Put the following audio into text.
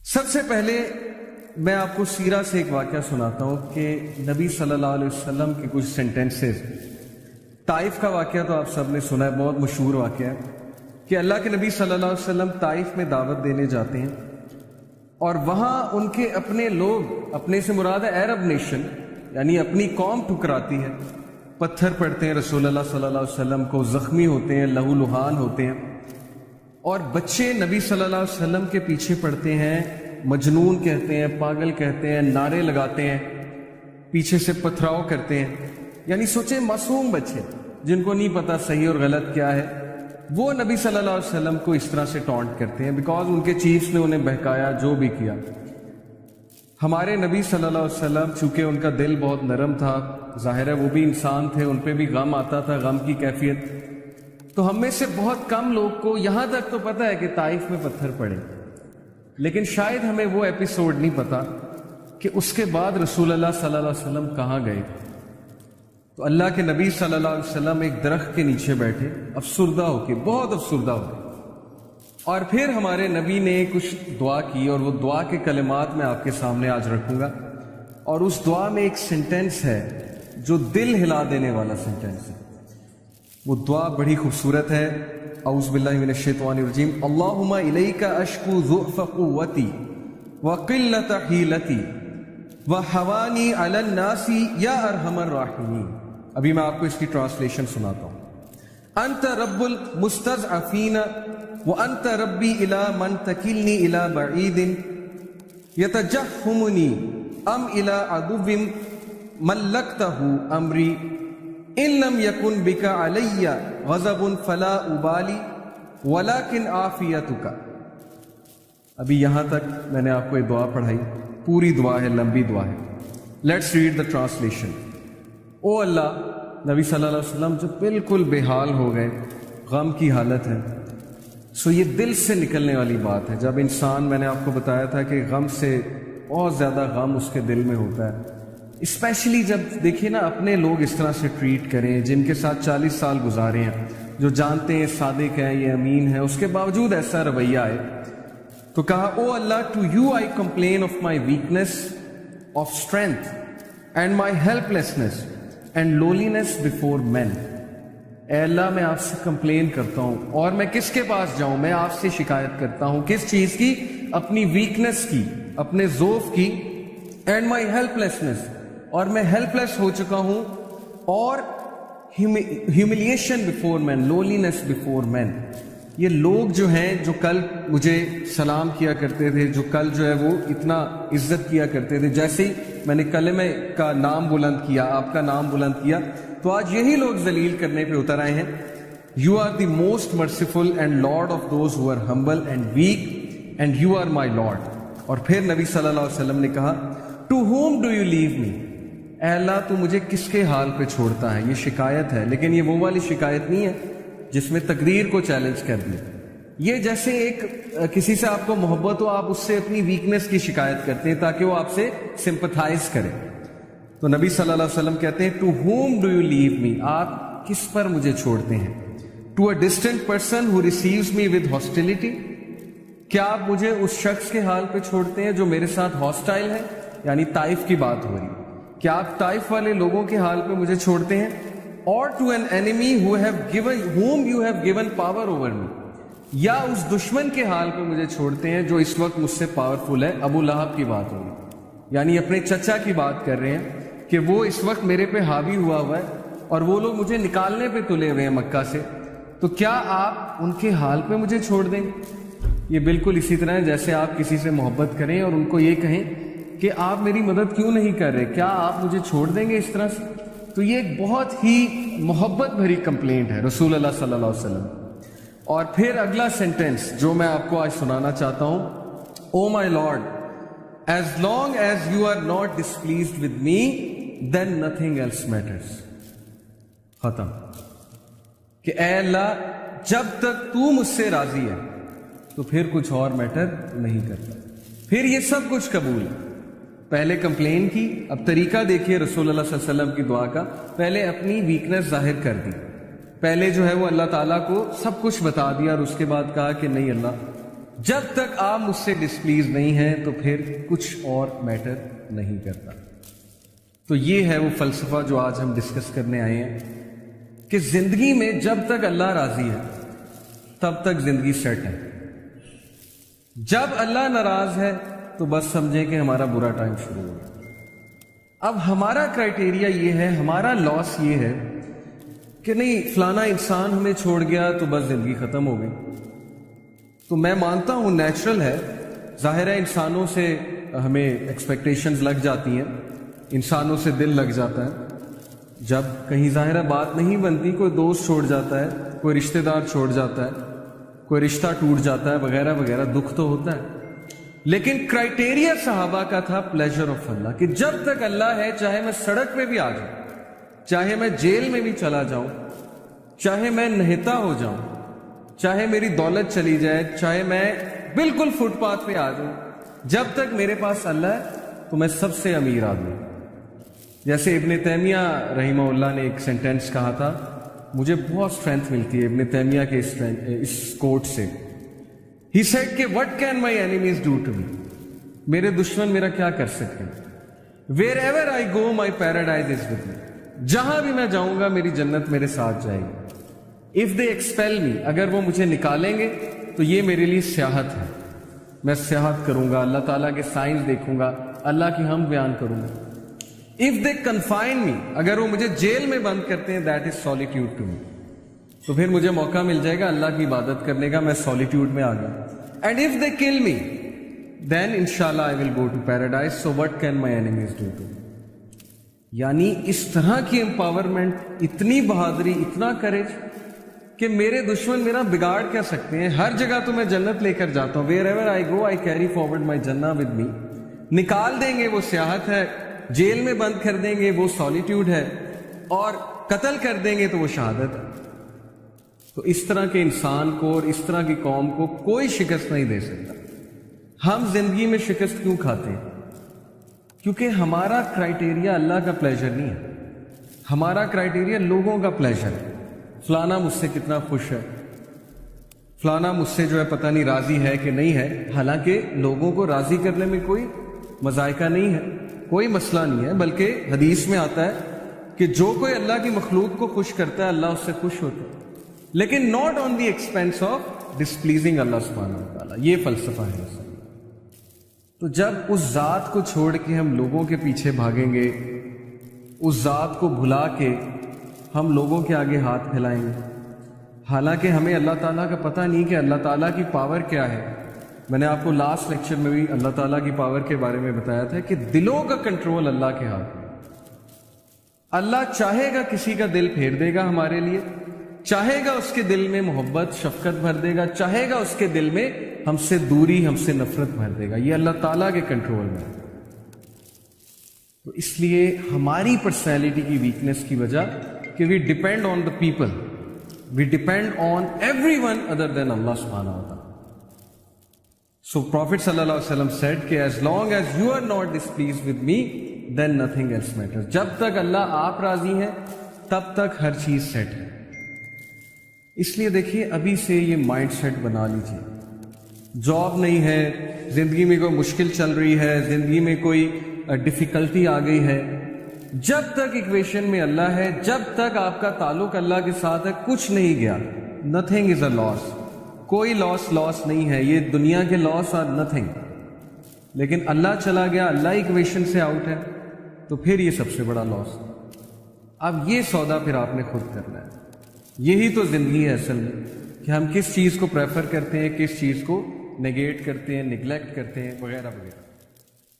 سب سے پہلے میں آپ کو سیرہ سے ایک واقعہ سناتا ہوں کہ نبی صلی اللہ علیہ وسلم کے کچھ سینٹنسز. طائف کا واقعہ تو آپ سب نے سنا ہے، بہت مشہور واقعہ ہے کہ اللہ کے نبی صلی اللہ علیہ وسلم طائف میں دعوت دینے جاتے ہیں اور وہاں ان کے اپنے لوگ، اپنے سے مراد ہے عرب نیشن، یعنی اپنی قوم ٹھکراتی ہے، پتھر پڑتے ہیں رسول اللہ صلی اللہ علیہ وسلم کو، زخمی ہوتے ہیں، لہو لہان ہوتے ہیں، اور بچے نبی صلی اللہ علیہ وسلم کے پیچھے پڑتے ہیں، مجنون کہتے ہیں، پاگل کہتے ہیں، نعرے لگاتے ہیں، پیچھے سے پتھراؤ کرتے ہیں. یعنی سوچیں معصوم بچے جن کو نہیں پتا صحیح اور غلط کیا ہے، وہ نبی صلی اللہ علیہ وسلم کو اس طرح سے ٹونٹ کرتے ہیں بیکاز ان کے چیفز نے انہیں بہکایا، جو بھی کیا. ہمارے نبی صلی اللہ علیہ وسلم چونکہ ان کا دل بہت نرم تھا، ظاہر ہے وہ بھی انسان تھے، ان پہ بھی غم آتا تھا، غم کی کیفیت. تو ہم میں سے بہت کم لوگ کو یہاں تک تو پتہ ہے کہ طائف میں پتھر پڑے، لیکن شاید ہمیں وہ ایپیسوڈ نہیں پتا کہ اس کے بعد رسول اللہ صلی اللہ علیہ وسلم کہاں گئے. تو اللہ کے نبی صلی اللہ علیہ وسلم ایک درخت کے نیچے بیٹھے، افسردہ ہو کے، بہت افسردہ ہو کے، اور پھر ہمارے نبی نے کچھ دعا کی، اور وہ دعا کے کلمات میں آپ کے سامنے آج رکھوں گا. اور اس دعا میں ایک سینٹنس ہے جو دل ہلا دینے والا سینٹنس ہے. وہ دعا بڑی خوبصورت ہے. اعوذ باللہ من الشیطان الرجیم. اللہم الیک اشکو ضعف قوتی وقلت حیلتی وحوانی علی الناس یا ارحم الراحمین. ابھی میں آپ کو اس کی ٹرانسلیشن سناتا ہوں. انت رب المستضعفین وانت ربی الی من تکلنی الی بعید یتجہمنی ام الی عدو ملکتہ امری ان لم یکن بک علی غضب فلا ابالی ولکن عافیتک. ابھی یہاں تک میں نے آپ کو یہ دعا پڑھائی، پوری دعا ہے، لمبی دعا ہے. Let's read the translation. O Allah, نبی صلی اللہ علیہ وسلم جو بالکل بے حال ہو گئے، غم کی حالت ہے. سو یہ دل سے نکلنے والی بات ہے. جب انسان، میں نے آپ کو بتایا تھا کہ غم سے بہت زیادہ غم اس کے دل میں ہوتا ہے، اسپیشلی جب دیکھیے نا اپنے لوگ اس طرح سے ٹریٹ کریں جن کے ساتھ 40 سال گزارے ہیں، جو جانتے ہیں صادق ہیں، یہ امین ہے، اس کے باوجود ایسا رویہ آئے. تو کہا O Allah, to you I complain of my weakness of strength and my helplessness and lowliness before men. اے اللہ، میں آپ سے کمپلین کرتا ہوں، اور میں کس کے پاس جاؤں؟ میں آپ سے شکایت کرتا ہوں. کس چیز کی؟ اپنی ویکنیس کی، اپنے ضعف کی. اینڈ مائی ہیلپ لیسنس، اور میں ہیلپ لیس ہو چکا ہوں. اور ہیوملیشن بفور مین، لولینس بفور مین. یہ لوگ جو ہیں، جو کل مجھے سلام کیا کرتے تھے، جو کل جو ہے وہ اتنا عزت کیا کرتے تھے، جیسے ہی میں نے کلمہ کا نام بلند کیا، آپ کا نام بلند کیا، تو آج یہی لوگ ذلیل کرنے پہ اتر آئے ہیں. You are the most merciful and lord of those who are humble and weak and you are my lord. اور پھر نبی صلی اللہ علیہ وسلم نے کہا to whom do you leave me. اے اللہ، تو مجھے کس کے حال پہ چھوڑتا ہے؟ یہ شکایت ہے، لیکن یہ وہ والی شکایت نہیں ہے جس میں تقدیر کو چیلنج کر دیا. یہ جیسے ایک کسی سے آپ کو محبت ہو، آپ اس سے اپنی ویکنیس کی شکایت کرتے ہیں تاکہ وہ آپ سے سمپتھائز کرے. تو نبی صلی اللہ علیہ وسلم کہتے ہیں to whom do you leave me, آپ کس پر مجھے چھوڑتے ہیں؟ To a distant person who receives me with hostility. کیا آپ مجھے اس شخص کے حال پہ چھوڑتے ہیں جو میرے ساتھ ہاسٹائل ہے؟ یعنی طائف کی بات ہو رہی. کیا آپ طائف والے لوگوں کے حال پہ مجھے چھوڑتے ہیں؟ اور to an enemy whom you have given power over me. یا اس دشمن کے حال پہ مجھے چھوڑتے ہیں جو اس وقت مجھ سے پاورفل ہے. ابو لہب کی بات ہوگی، یعنی اپنے چچا کی بات کر رہے ہیں کہ وہ اس وقت میرے پہ حاوی ہوا ہے اور وہ لوگ مجھے نکالنے پہ تلے ہوئے ہیں مکہ سے. تو کیا آپ ان کے حال پہ مجھے چھوڑ دیں؟ یہ بالکل اسی طرح ہے جیسے آپ کسی سے محبت کریں اور ان کو یہ کہیں کہ آپ میری مدد کیوں نہیں کر رہے، کیا آپ مجھے چھوڑ دیں گے اس طرح سے؟ تو یہ ایک بہت ہی محبت بھری کمپلینٹ ہے رسول اللہ صلی اللہ علیہ وسلم. اور پھر اگلا سینٹنس جو میں آپ کو آج سنانا چاہتا ہوں، O my lord, as long as you are not displeased with me then nothing else matters. ختم. کہ اے اللہ، جب تک تو مجھ سے راضی ہے تو پھر کچھ اور میٹر نہیں کرتا. پھر یہ سب کچھ قبول ہے. پہلے کمپلین کی، اب طریقہ دیکھیے رسول اللہ صلی اللہ علیہ وسلم کی دعا کا. پہلے اپنی ویکنیس ظاہر کر دی، پہلے جو ہے وہ اللہ تعالیٰ کو سب کچھ بتا دیا، اور اس کے بعد کہا کہ نہیں اللہ، جب تک آپ مجھ سے ڈسپلیز نہیں ہیں تو پھر کچھ اور میٹر نہیں کرتا. تو یہ ہے وہ فلسفہ جو آج ہم ڈسکس کرنے آئے ہیں کہ زندگی میں جب تک اللہ راضی ہے تب تک زندگی سیٹ ہے. جب اللہ ناراض ہے تو بس سمجھیں کہ ہمارا برا ٹائم شروع ہو گیا. اب ہمارا کرائٹیریا یہ ہے, ہمارا لاس یہ ہے کہ نہیں فلانا انسان ہمیں چھوڑ گیا تو بس زندگی ختم ہو گئی. تو میں مانتا ہوں نیچرل ہے, ظاہر ہے انسانوں سے ہمیں ایکسپیکٹیشنز لگ جاتی ہیں, انسانوں سے دل لگ جاتا ہے. جب کہیں ظاہر بات نہیں بنتی, کوئی دوست چھوڑ جاتا ہے, کوئی رشتہ دار چھوڑ جاتا ہے, کوئی رشتہ ٹوٹ جاتا ہے وغیرہ وغیرہ, دکھ تو ہوتا ہے. لیکن کرائٹیریا صحابہ کا تھا پلیجر آف اللہ, کہ جب تک اللہ ہے چاہے میں سڑک پہ بھی آ جاؤں, چاہے میں جیل میں بھی چلا جاؤں, چاہے میں نہتا ہو جاؤں, چاہے میری دولت چلی جائے, چاہے میں بالکل فٹ پاتھ پہ آ جاؤں, جب تک میرے پاس اللہ ہے تو میں سب سے امیر آدمی. جیسے ابن تیمیہ رحمہ اللہ نے ایک سینٹینس کہا تھا, مجھے بہت اسٹرینتھ ملتی ہے ابن تیمیہ کے اس کوٹ سے. He said کہ what can my enemies do to me, میرے دشمن میرا کیا کر سکتے ہیں. Wherever I go my paradise is with me, جہاں بھی میں جاؤں گا میری جنت میرے ساتھ جائے گی. If they expel me, اگر وہ مجھے نکالیں گے تو یہ میرے لیے سیاحت ہے, میں سیاحت کروں گا, اللہ تعالیٰ کے سائنس دیکھوں گا, اللہ کی حمد بیان کروں گا. If they confine me, اگر وہ مجھے جیل میں بند کرتے ہیں, that is solitude to me, تو پھر مجھے موقع مل جائے گا اللہ کی عبادت کرنے کا, میں سولیٹیوڈ میں آ گیا. And if they kill me, then inshallah I will go to paradise, so what can my enemies do to me. یعنی اس طرح کی امپاورمنٹ, اتنی بہادری, اتنا کریج کہ میرے دشمن میرا بگاڑ کیا سکتے ہیں. ہر جگہ تو میں جنت لے کر جاتا ہوں. Wherever I go I carry forward my Jannah with me. نکال دیں گے وہ سیاحت ہے, جیل میں بند کر دیں گے وہ سولیٹیوڈ ہے, اور قتل کر دیں گے تو وہ شہادت ہے. تو اس طرح کے انسان کو اور اس طرح کی قوم کو کوئی شکست نہیں دے سکتا. ہم زندگی میں شکست کیوں کھاتے ہیں؟ کیونکہ ہمارا کرائٹیریا اللہ کا پلیجر نہیں ہے, ہمارا کرائٹیریا لوگوں کا پلیجر ہے. فلانا مجھ سے کتنا خوش ہے, فلانا مجھ سے جو ہے پتہ نہیں راضی ہے کہ نہیں ہے. حالانکہ لوگوں کو راضی کرنے میں کوئی مذائقہ نہیں ہے, کوئی مسئلہ نہیں ہے, بلکہ حدیث میں آتا ہے کہ جو کوئی اللہ کی مخلوق کو خوش کرتا ہے اللہ اس سے خوش ہوتا ہے, لیکن not on the expense of displeasing Allah سبحانہ و تعالیٰ. یہ فلسفہ ہے اصل. تو جب اس ذات کو چھوڑ کے ہم لوگوں کے پیچھے بھاگیں گے, اس ذات کو بھلا کے ہم لوگوں کے آگے ہاتھ پھیلائیں گے, حالانکہ ہمیں اللہ تعالیٰ کا پتہ نہیں کہ اللہ تعالیٰ کی پاور کیا ہے. میں نے آپ کو لاسٹ لیکچر میں بھی اللہ تعالیٰ کی پاور کے بارے میں بتایا تھا کہ دلوں کا کنٹرول اللہ کے ہاتھ میں. اللہ چاہے گا کسی کا دل پھیر دے گا ہمارے لیے, چاہے گا اس کے دل میں محبت شفقت بھر دے گا, چاہے گا اس کے دل میں ہم سے دوری ہم سے نفرت بھر دے گا. یہ اللہ تعالیٰ کے کنٹرول میں. تو اس لیے ہماری پرسنالٹی کی ویکنس کی وجہ کہ we depend on the people, we depend on everyone other than Allah سبحانہ و تعالیٰ. سو پروفٹ صلی اللہ علیہ وسلم سیڈ کہ as long as you are not displeased with me then nothing else matters. جب تک اللہ آپ راضی ہیں تب تک ہر چیز سیٹ ہے. اس لیے دیکھیے ابھی سے یہ مائنڈ سیٹ بنا لیجیے. جاب نہیں ہے, زندگی میں کوئی مشکل چل رہی ہے, زندگی میں کوئی ڈیفیکلٹی آ گئی ہے, جب تک ایکویشن میں اللہ ہے, جب تک آپ کا تعلق اللہ کے ساتھ ہے, کچھ نہیں گیا. نتھنگ از اے لاس. کوئی لاس نہیں ہے. یہ دنیا کے لاس آر نتھنگ. لیکن اللہ چلا گیا, اللہ ایکویشن سے آؤٹ ہے, تو پھر یہ سب سے بڑا لاس. اب یہ سودا پھر آپ نے خود کرنا ہے. یہی تو زندگی ہے اصل میں, کہ ہم کس چیز کو پریفر کرتے ہیں, کس چیز کو نیگیٹ کرتے ہیں, نگلیکٹ کرتے ہیں وغیرہ وغیرہ.